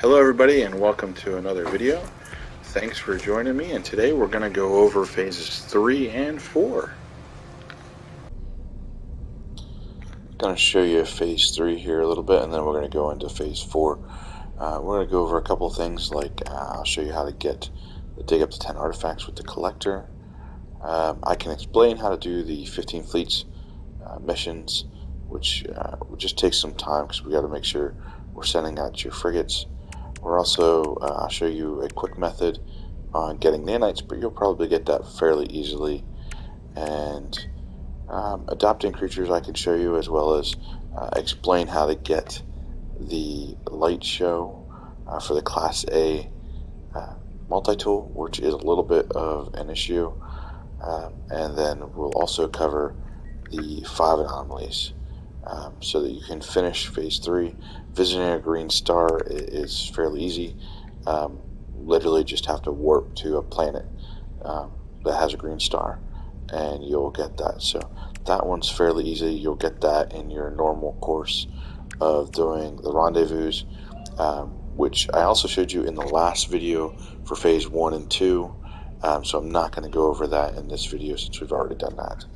Hello everybody and welcome to another video. Thanks for joining me, and today we're going to go over phases 3 and 4. I'm going to show you phase 3 here a little bit, and then we're going to go into phase 4. We're going to go over a couple things like I'll show you how to dig up to 10 artifacts with the collector. I can explain how to do the 15 fleets missions, which will just take some time because we got to make sure we're sending out your frigates. We're also, I'll show you a quick method on getting nanites, but you'll probably get that fairly easily. And adopting creatures I can show you, as well as explain how to get the light show for the Class A multi-tool, which is a little bit of an issue. And then we'll also cover the 5 anomalies. So that you can finish phase 3. Visiting a green star is fairly easy. Literally just have to warp to a planet that has a green star and you'll get that. So that one's fairly easy. You'll get that in your normal course of doing the rendezvous, which I also showed you in the last video for phase 1 and 2. So I'm not going to go over that in this video since we've already done that.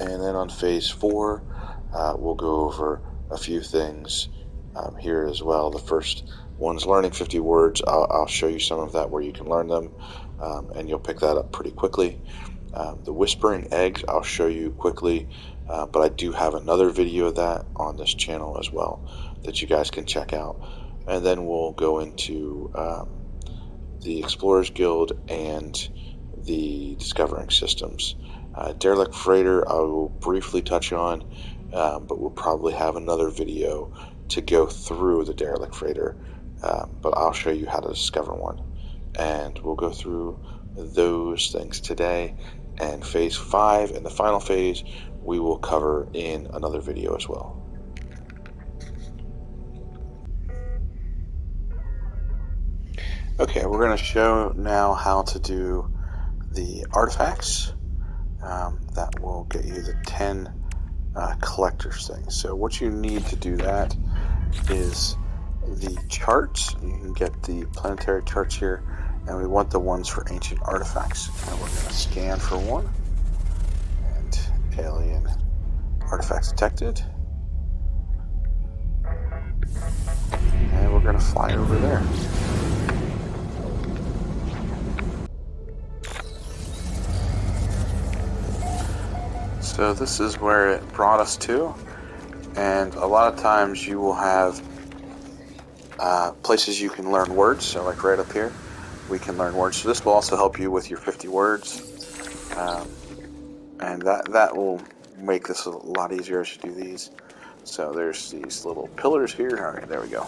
And then on phase 4, we'll go over a few things here as well. The first one's learning 50 words. I'll show you some of that where you can learn them, and you'll pick that up pretty quickly. The whispering eggs I'll show you quickly, but I do have another video of that on this channel as well that you guys can check out. And then we'll go into the Explorers Guild and the discovering systems. Derelict Freighter I will briefly touch on, but we'll probably have another video to go through the Derelict Freighter, but I'll show you how to discover one. And we'll go through those things today. And phase 5 and the final phase we will cover in another video as well. Okay, we're going to show now how to do the artifacts. That will get you the 10 collectors things. So what you need to do that is the charts. You can get the planetary charts here, and we want the ones for ancient artifacts. And we're going to scan for one, and alien artifacts detected. And we're going to fly over there. So this is where it brought us to, and a lot of times you will have places you can learn words. So like right up here, we can learn words. So this will also help you with your 50 words, and that will make this a lot easier as you do these. So there's these little pillars here. All right, there we go.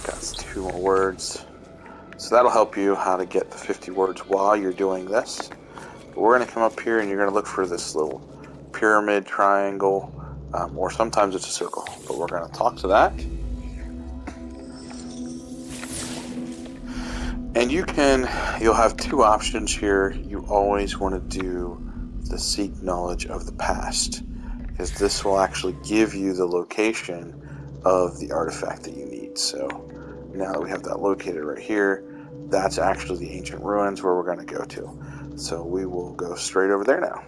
Got 2 more words. So that'll help you how to get the 50 words while you're doing this. But we're going to come up here, and you're going to look for this little pyramid, triangle, or sometimes it's a circle, but we're going to talk to that. And you'll have 2 options here. You always want to do the seek knowledge of the past, because this will actually give you the location of the artifact that you need. So now that we have that located right here, that's actually the ancient ruins where we're going to go to. So we will go straight over there now.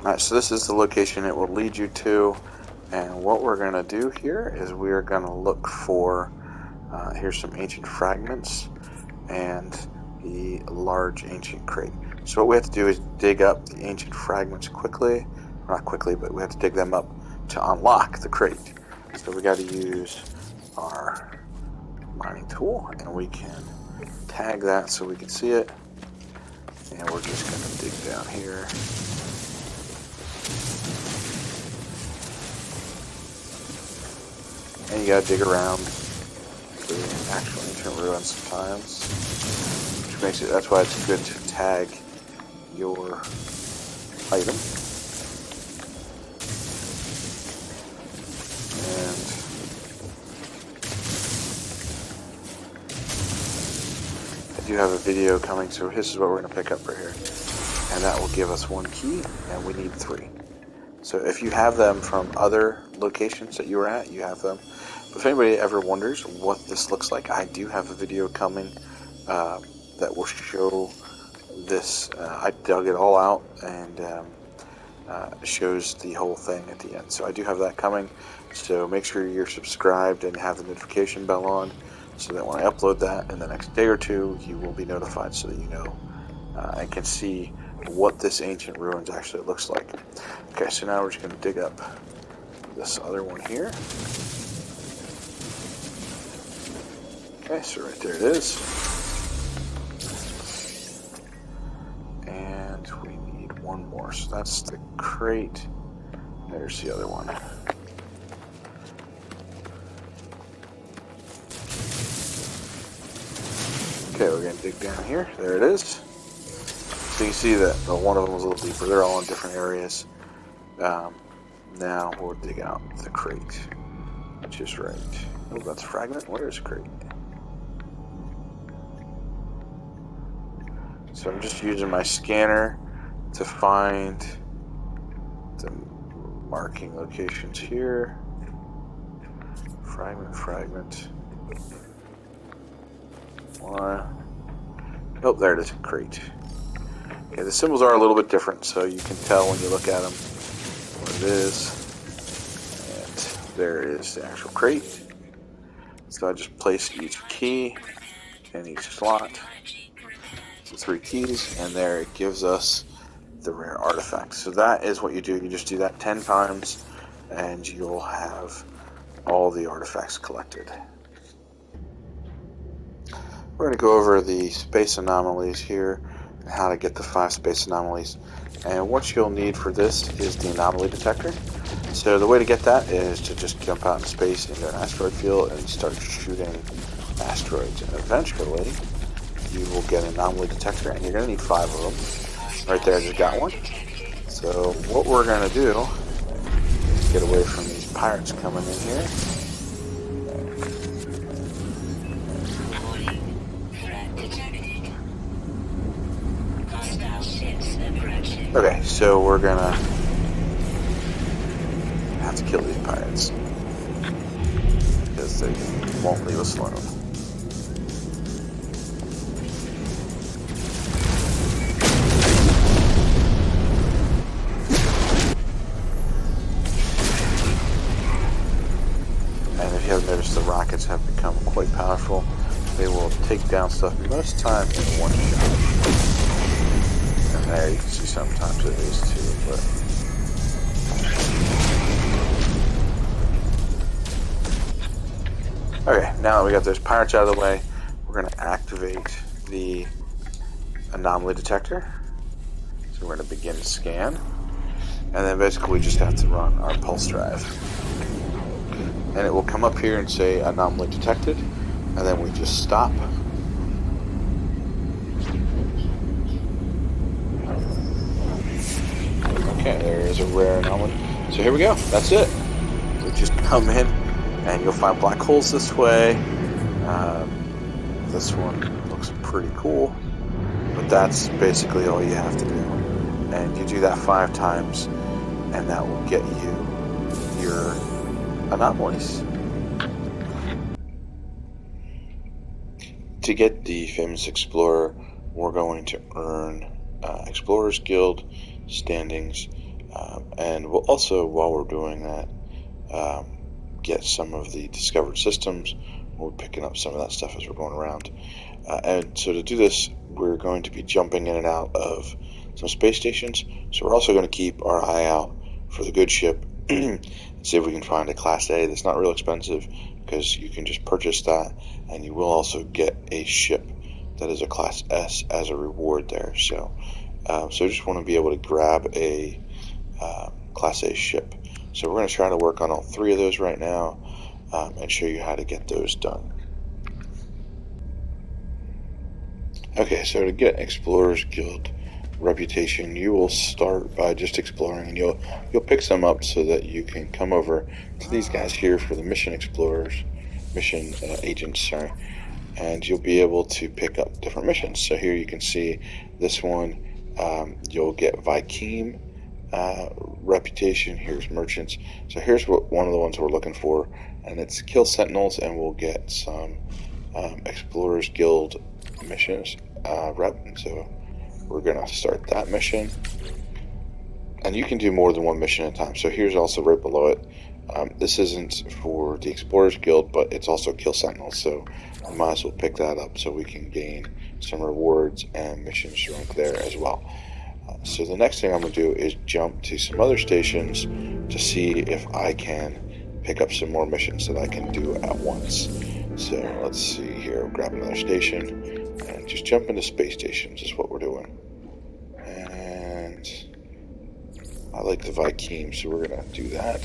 Alright, so this is the location it will lead you to, and what we're going to do here is we are going to look for, here's some ancient fragments and the large ancient crate. So what we have to do is dig up the ancient fragments quickly, not quickly, but we have to dig them up to unlock the crate. So we got to use our mining tool, and we can tag that so we can see it, and we're just going to dig down here. And you gotta dig around the actual ancient ruins sometimes, which makes it, that's why it's good to tag your item. And I do have a video coming, so this is what we're gonna pick up right here. And that will give us 1 key, and we need 3. So if you have them from other locations that you were at, you have them. But if anybody ever wonders what this looks like, I do have a video coming that will show this. I dug it all out and shows the whole thing at the end. So I do have that coming. So make sure you're subscribed and have the notification bell on, so that when I upload that in the next day or two, you will be notified, so that you know and can see what this ancient ruins actually looks like. Okay, so now we're just going to dig up this other one here. Okay, so right there it is. And we need one more. So that's the crate. There's the other one. Okay, we're going to dig down here. There it is. So you see that one of them was a little deeper. They're all in different areas. Now we'll dig out the crate, which is right. Oh, that's a fragment. Where is crate? So I'm just using my scanner to find the marking locations here. Fragment. One. Oh, there it is. Crate. Okay, the symbols are a little bit different, so you can tell when you look at them what it is. And there is the actual crate. So I just place each key in each slot. So 3 keys, and there it gives us the rare artifact. So that is what you do. You just do that 10 times, and you'll have all the artifacts collected. We're going to go over the space anomalies here, and how to get the 5 space anomalies. And what you'll need for this is the anomaly detector. So the way to get that is to just jump out in space into an asteroid field and start shooting asteroids. And eventually, you will get an anomaly detector, and you're going to need 5 of them. Right there, I just got one. So what we're going to do is get away from these pirates coming in here. Okay, so we're gonna have to kill these pirates because they won't leave us alone. And if you haven't noticed, the rockets have become quite powerful. They will take down stuff most time in one shot. And there you can see sometimes it is 2, but okay, now that we got those pirates out of the way, we're going to activate the anomaly detector. So we're going to begin scan, and then basically we just have to run our pulse drive, and it will come up here and say anomaly detected, and then we just stop. Okay, there is a rare anomaly. So here we go. That's it. So just come in, and you'll find black holes this way. This one looks pretty cool, but that's basically all you have to do. And you do that 5 times, and that will get you your anomalies. To get the famous explorer, we're going to earn Explorers Guild standings, and we'll also, while we're doing that, get some of the discovered systems. We're picking up some of that stuff as we're going around, and so to do this, we're going to be jumping in and out of some space stations. So we're also going to keep our eye out for the good ship and see if we can find a Class A that's not real expensive, because you can just purchase that, and you will also get a ship that is a Class S as a reward there. So just want to be able to grab a Class A ship. So we're going to try to work on all 3 of those right now, and show you how to get those done. Okay, so to get Explorers Guild reputation, you will start by just exploring, and you'll pick some up so that you can come over to these guys here for the mission agents, and you'll be able to pick up different missions. So here you can see this one. You'll get Viking reputation. Here's merchants. So here's one of the ones we're looking for, and it's kill sentinels, and we'll get some Explorers Guild missions rep. So we're gonna start that mission, and you can do more than one mission at a time. So here's also right below it. This isn't for the Explorers Guild, but it's also kill sentinels. So we might as well pick that up so we can gain some rewards and missions rank there as well. So the next thing I'm going to do is jump to some other stations to see if I can pick up some more missions that I can do at once. So let's see here, we'll grab another station and just jump into space stations is what we're doing. And I like the Viking, so we're going to do that.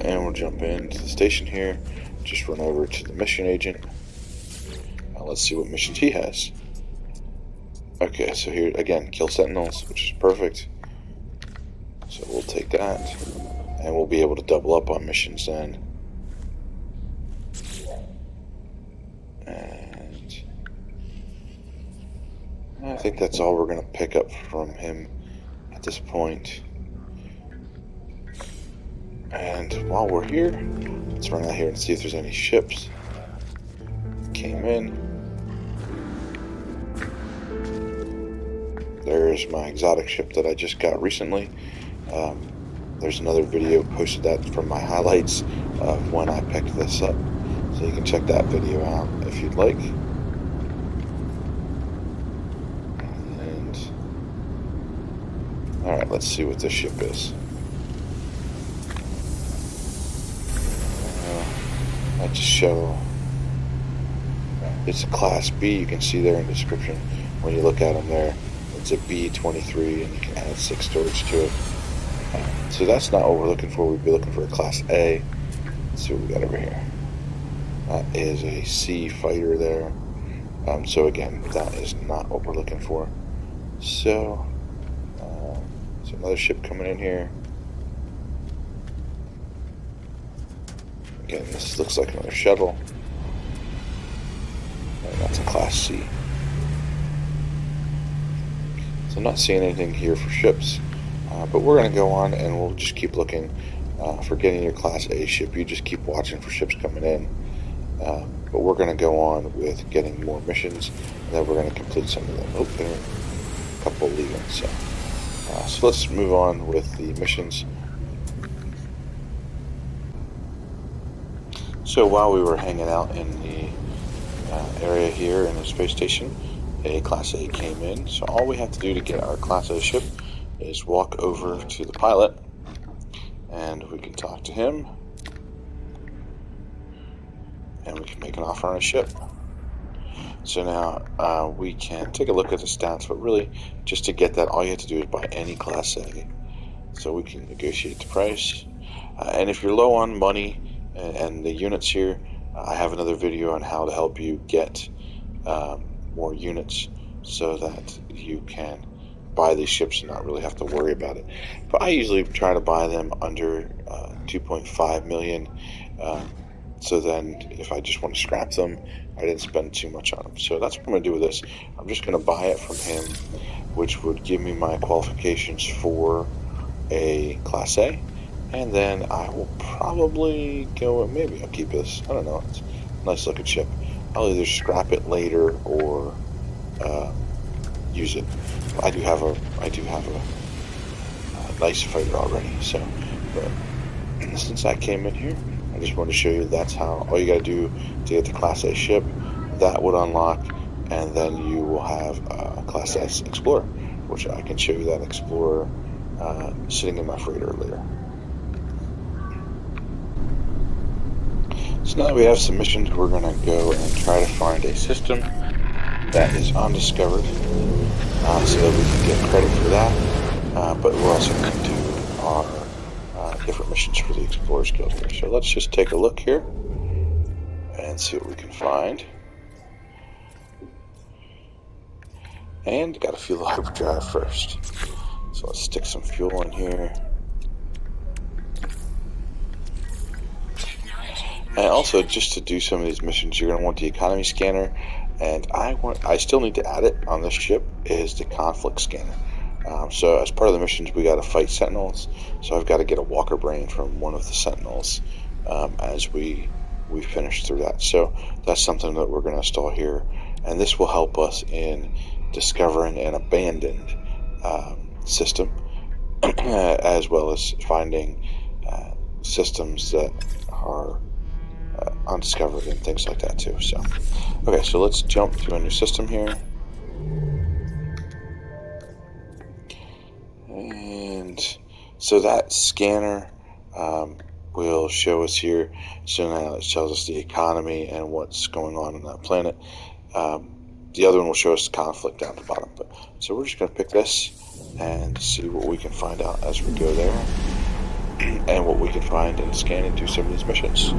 And we'll jump into the station here, just run over to the mission agent. Let's see what missions he has. Okay, so here again, kill sentinels, which is perfect. So we'll take that, and we'll be able to double up on missions then. And I think that's all we're going to pick up from him at this point. And while we're here, let's run out here and see if there's any ships. Came in. There's my exotic ship that I just got recently. There's another video posted that from my highlights of when I picked this up. So you can check that video out if you'd like. And alright, let's see what this ship is. I just show it's a class B. You can see there in the description when you look at them there. It's a B23 and you can add 6 storage to it. So that's not what we're looking for. We'd be looking for a class A. Let's see what we got over here. That is a C fighter there. So again, that is not what we're looking for. So there's another ship coming in here. Again, this looks like another shuttle. And that's a class C. So I'm not seeing anything here for ships. But we're going to go on and we'll just keep looking for getting your class A ship. You just keep watching for ships coming in. But we're going to go on with getting more missions. And then we're going to complete some of them. Oh, there are a couple leaving. So let's move on with the missions. So while we were hanging out in the area here in the space station, a Class A came in. So all we have to do to get our Class A ship is walk over to the pilot, and we can talk to him, and we can make an offer on a ship. So now we can take a look at the stats, but really just to get that, all you have to do is buy any Class A. So we can negotiate the price. And if you're low on money and the units here, I have another video on how to help you get more units so that you can buy these ships and not really have to worry about it. But I usually try to buy them under 2.5 million. So then if I just want to scrap them, I didn't spend too much on them. So that's what I'm going to do with this. I'm just going to buy it from him, which would give me my qualifications for a Class A. And then I will probably go, maybe I'll keep this. I don't know. It's a nice looking ship. I'll either scrap it later or use it. I do have a nice fighter already. So, but since I came in here, I just want to show you that's how all you got to do to get the Class A ship. That would unlock, and then you will have a Class S Explorer, which I can show you that Explorer sitting in my freighter later. So now that we have some missions, we're going to go and try to find a system that is undiscovered so that we can get credit for that. But we're also going to do our different missions for the Explorers Guild here. So let's just take a look here and see what we can find. And got to fuel the hyperdrive first. So let's stick some fuel in here. And also, just to do some of these missions, you're going to want the economy scanner, and I still need to add it on this ship, is the conflict scanner. So as part of the missions, we got to fight sentinels, so I've got to get a walker brain from one of the sentinels as we finish through that. So that's something that we're going to install here, and this will help us in discovering an abandoned system, as well as finding systems that are undiscovered and things like that too. So, okay, so let's jump to a new system here, and so that scanner will show us here. So now it tells us the economy and what's going on that planet. The other one will show us conflict down at the bottom. But so we're just going to pick this and see what we can find out as we go there, and what we can find in scanning through some of these missions.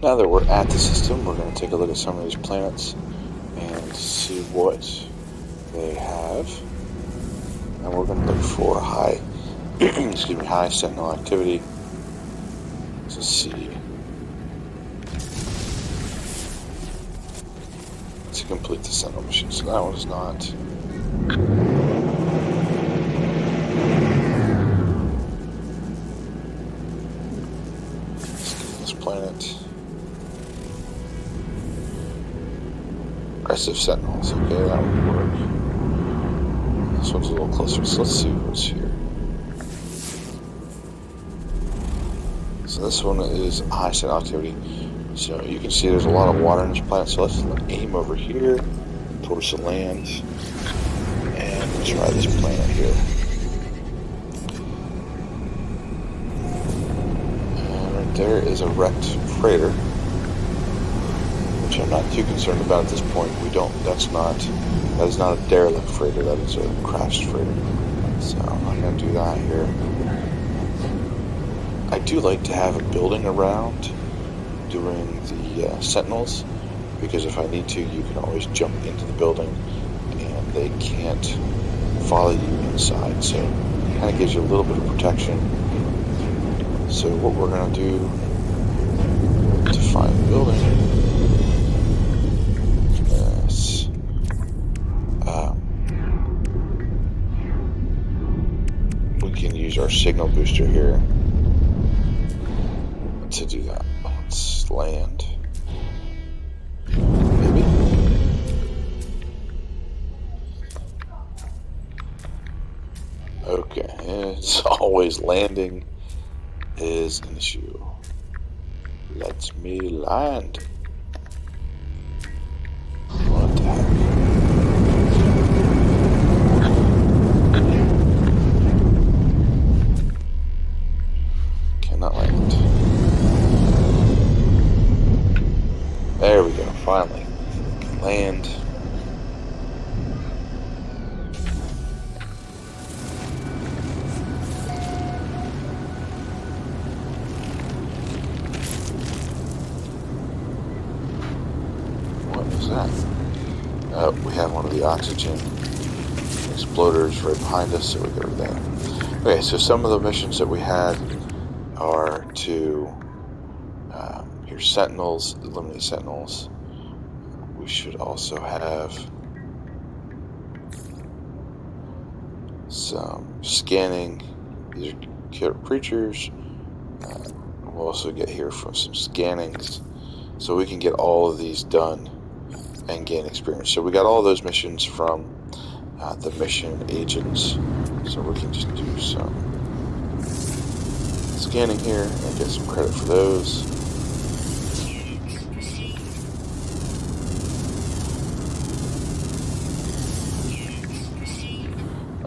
Now that we're at the system, we're going to take a look at some of these planets and see what they have. And we're going to look for high, high sentinel activity to see, to complete the sentinel mission. So that one is not. Let's get this planet. Aggressive sentinels, okay, that would work. This one's a little closer, so let's see what's here. So this one is high sentinel activity. So you can see there's a lot of water on this planet, so let's aim over here towards the land and try this planet here. And right there is a wrecked freighter, which I'm not too concerned about at this point. That is not a derelict freighter, that is a crashed freighter. So I'm not going to do that here. I do like to have a building around doing the sentinels, because if I need to, you can always jump into the building and they can't follow you inside. So it kind of gives you a little bit of protection. So what we're going to do to find the building, we can use our signal booster here to do that. Let's land. Maybe. Okay, it's always landing is an issue. Let me land. What the heck? Cannot land. There we go, finally. Land. What was that? Oh, we have one of the oxygen exploders right behind us, so we go to that. Okay, so some of the missions that we had are to your sentinels, eliminate sentinels. We should also have some scanning. These are killer creatures. We'll also get here from some scannings, so we can get all of these done and gain experience. So we got all those missions from the mission agents, so we can just do some scanning here and get some credit for those.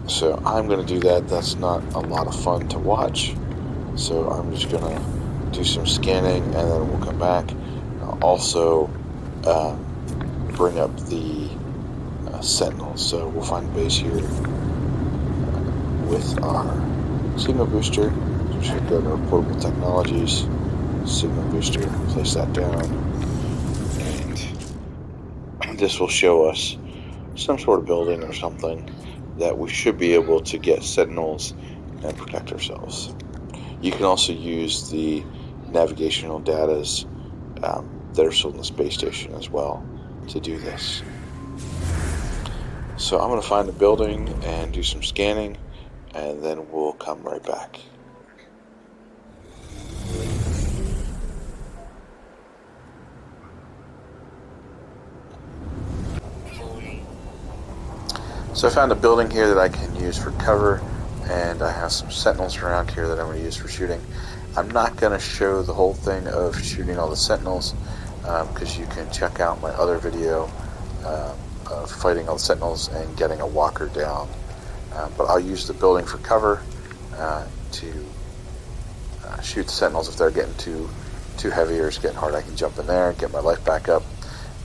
So I'm going to do that. That's not a lot of fun to watch, so I'm just going to do some scanning and then we'll come back. I'll also bring up the sentinels, so we'll find a base here with our signal booster. So we should go to our portable technologies, signal booster, place that down, and this will show us some sort of building or something that we should be able to get sentinels and protect ourselves. You can also use the navigational datas that are still in the space station as well to do this. So I'm going to find the building and do some scanning, and then we'll come right back. So I found a building here that I can use for cover, and I have some sentinels around here that I'm going to use for shooting. I'm not going to show the whole thing of shooting all the sentinels because you can check out my other video of fighting all the sentinels and getting a walker down. But I'll use the building for cover to shoot the sentinels if they're getting too heavy or it's getting hard. I can jump in there, get my life back up,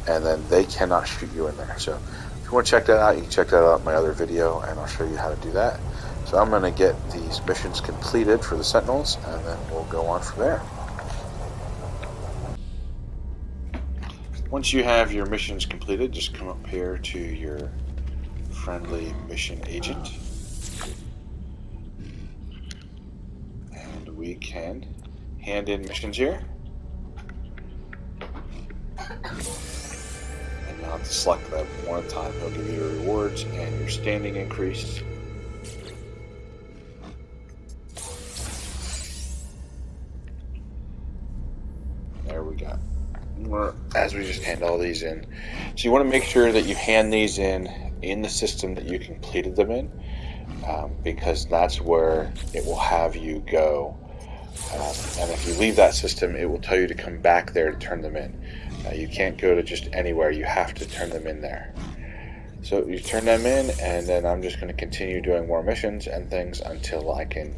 and then they cannot shoot you in there. So if you want to check that out, you can check that out in my other video, and I'll show you how to do that. So I'm going to get these missions completed for the sentinels, and then we'll go on from there. Once you have your missions completed, just come up here to your friendly mission agent, and we can hand in missions here. And you'll have to select that one at a time. He'll give you your rewards and your standing increase. There we go. As we just hand all these in. So you want to make sure that you hand these in the system that you completed them in, because that's where it will have you go. And if you leave that system, it will tell you to come back there to turn them in. You can't go to just anywhere. You have to turn them in there. So you turn them in, and then I'm just going to continue doing more missions and things until I can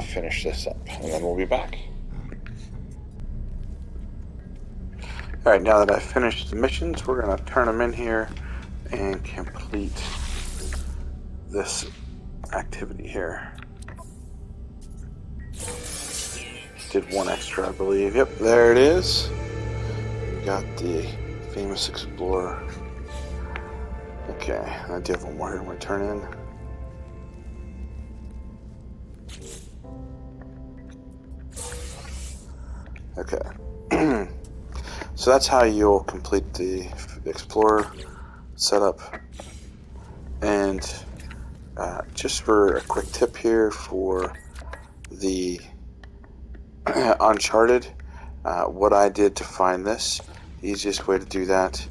finish this up, and then we'll be back. Alright, now that I've finished the missions, we're going to turn them in here and complete this activity here. Did one extra, I believe. Yep, there it is. We got the famous explorer. Okay, I do have one more here I'm going to turn in. Okay. So that's how you'll complete the Explorer setup. And just for a quick tip here for the Uncharted, what I did to find this, the easiest way to do that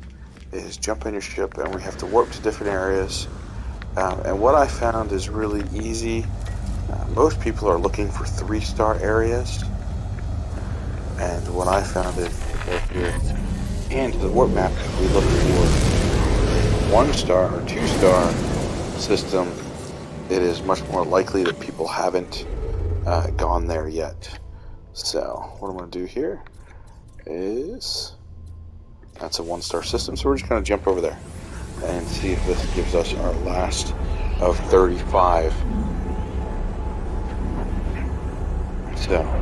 is jump in your ship, and we have to warp to different areas. And what I found is really easy. Most people are looking for 3-star areas, and what I found is here and the warp map, we look for 1-star or 2-star system. It is much more likely that people haven't gone there yet. So what I'm going to do here is, that's a 1-star system, so we're just going to jump over there and see if this gives us our last of 35. So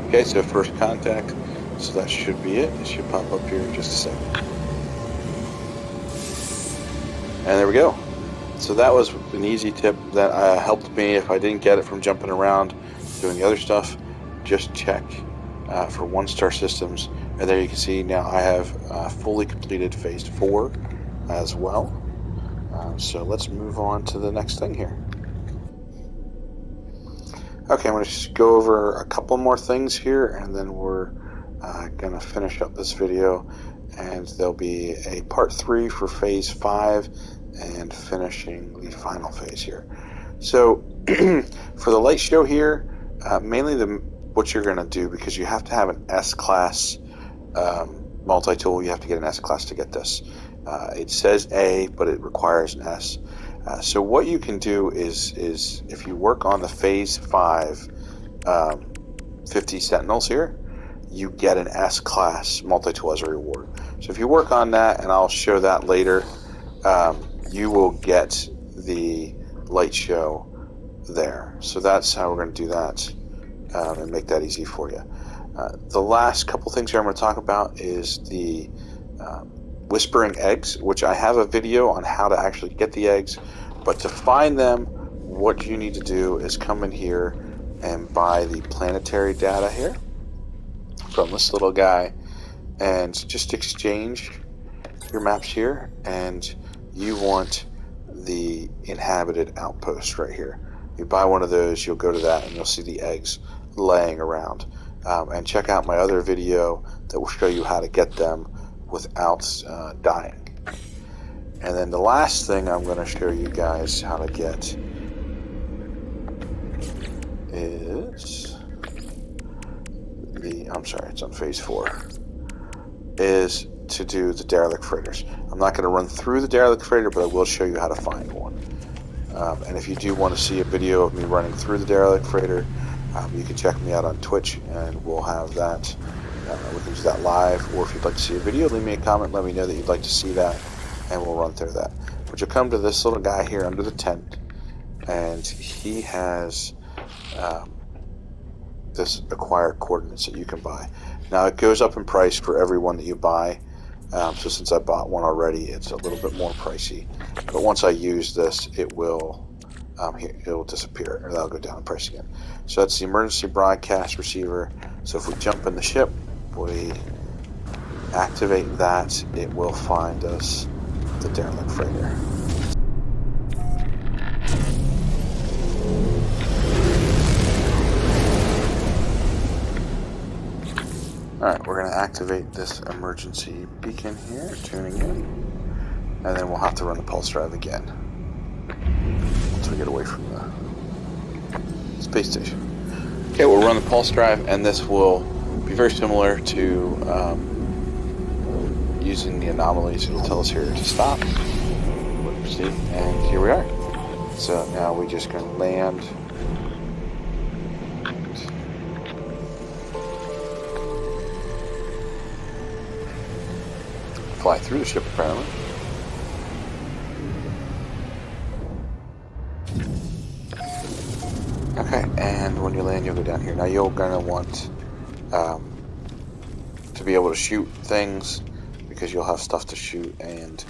okay, so first contact, so that should be it. It should pop up here in just a second. And there we go. So that was an easy tip that helped me if I didn't get it from jumping around doing the other stuff. Just check for 1-star systems, and there you can see now I have fully completed phase 4 as well. So let's move on to the next thing here. Okay, I'm going to just go over a couple more things here, and then we're going to finish up this video, and there'll be a part 3 for phase 5 and finishing the final phase here. So for the light show here, mainly what you're going to do, because you have to have an S-class multi-tool, you have to get an S-class to get this. It says A, but it requires an S. So what you can do is if you work on the phase 5 50 sentinels here, you get an S-class multi-tool as a reward. So if you work on that, and I'll show that later, you will get the light show there. So that's how we're going to do that and make that easy for you. The last couple things here I'm going to talk about is the whispering eggs, which I have a video on how to actually get the eggs, but to find them, what you need to do is come in here and buy the planetary data here from this little guy, and just exchange your maps here, and you want the inhabited outpost right here. You buy one of those, you'll go to that, and you'll see the eggs laying around. And check out my other video that will show you how to get them without dying. And then the last thing I'm going to show you guys how to get is it's on phase 4, is to do the derelict freighters. I'm not going to run through the derelict freighter, but I will show you how to find one. And if you do want to see a video of me running through the derelict freighter, you can check me out on Twitch, and we'll have that. We can do that live, or if you'd like to see a video, leave me a comment, let me know that you'd like to see that, and we'll run through that. But you'll come to this little guy here under the tent, and he has this acquired coordinates that you can buy. Now it goes up in price for every one that you buy, so since I bought one already, it's a little bit more pricey. But once I use this, it will disappear, or that'll go down in price again. So that's the emergency broadcast receiver. So if we jump in the ship, we activate that, it will find us the derelict freighter. Alright, we're going to activate this emergency beacon here, tuning in, and then we'll have to run the pulse drive again once we get away from the space station. Okay, we'll run the pulse drive, and this will be very similar to using the anomalies. It'll tell us here to stop. See, and here we are. So now we just going to land. Fly through the ship, apparently. Okay, and when you land, you'll go down here. Now you're gonna want to be able to shoot things, because you'll have stuff to shoot, and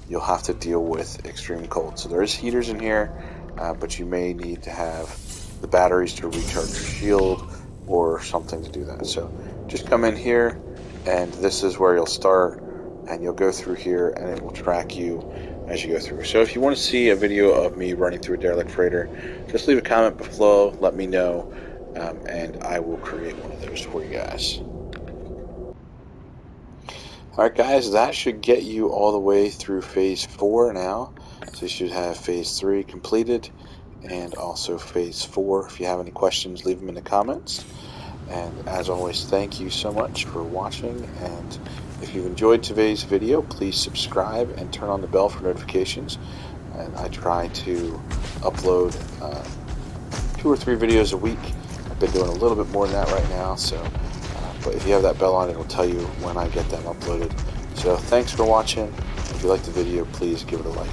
you'll have to deal with extreme cold. So there is heaters in here, but you may need to have the batteries to recharge your shield or something to do that. So just come in here, and this is where you'll start. And you'll go through here, and it will track you as you go through. So if you want to see a video of me running through a derelict freighter, just leave a comment below, let me know, and I will create one of those for you guys. Alright guys, that should get you all the way through phase 4 now. So you should have phase 3 completed, and also phase 4. If you have any questions, leave them in the comments. And as always, thank you so much for watching, and if you enjoyed today's video, please subscribe and turn on the bell for notifications. And I try to upload 2 or 3 videos a week. I've been doing a little bit more than that right now, so but if you have that bell on, it will tell you when I get them uploaded. So thanks for watching. If you liked the video, please give it a like.